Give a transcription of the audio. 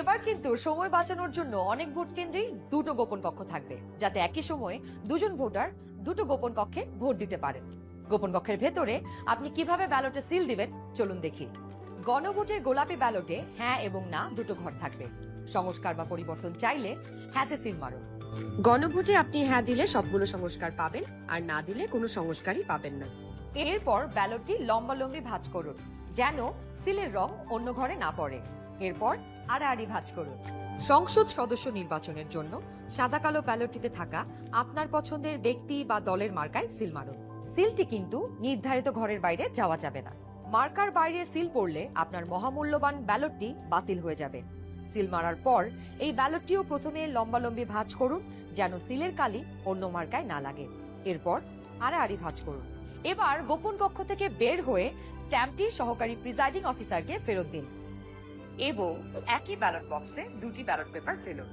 এবার কিন্তু সময় বাঁচানোর জন্য অনেক ভোট কেন্দ্রেই দুটো গোপন কক্ষ থাকবে, যাতে একই সময়ে দুজন ভোটার দুটো গোপন কক্ষে ভোট দিতে পারেন। গোপন কক্ষের ভেতরে আপনি কিভাবে ব্যালটে সিল দিবেন চলুন দেখি। গণভোটের গোলাপি ব্যালটে হ্যাঁ এবং না দুটো ঘর থাকবে। সংস্কার বা পরিবর্তন চাইলে হ্যাঁতে সিল মারুন। গণভোটে আপনি হ্যাঁ দিলে সবগুলো সংস্কার পাবেন, আর না দিলে কোনো সংস্কারই পাবেন না। এরপর ব্যালটটি লম্বালম্বি ভাঁজ করুন, যেন সিলের রং অন্য ঘরে না পড়ে। এরপর আড়াআড়ি ভাঁজ করুন। সংসদ সদস্য নির্বাচনের জন্য সাদা কালো ব্যালটটিতে থাকা আপনার পছন্দের ব্যক্তি বা দলের মার্কায় সিল মারুন। সিলটি কিন্তু নির্ধারিত ঘরের বাইরে যাওয়া যাবে না। মার্কার বাইরে সিল পড়লে আপনার মহামূল্যবান ব্যালটটি বাতিল হয়ে যাবে। সিল মারার পর এই ব্যালটটিও প্রথমে লম্বালম্বি ভাঁজ করুন, যেন সিলের কালি অন্য মার্কায় না লাগে। এরপর আড়াআড়ি ভাঁজ করুন। এবার গোপন কক্ষ থেকে বের হয়ে স্ট্যাম্পটি সহকারী প্রিজাইডিং অফিসারকে ফেরত দিন এবং একই ব্যালট বক্সে দুটি ব্যালট পেপার ফেলুন।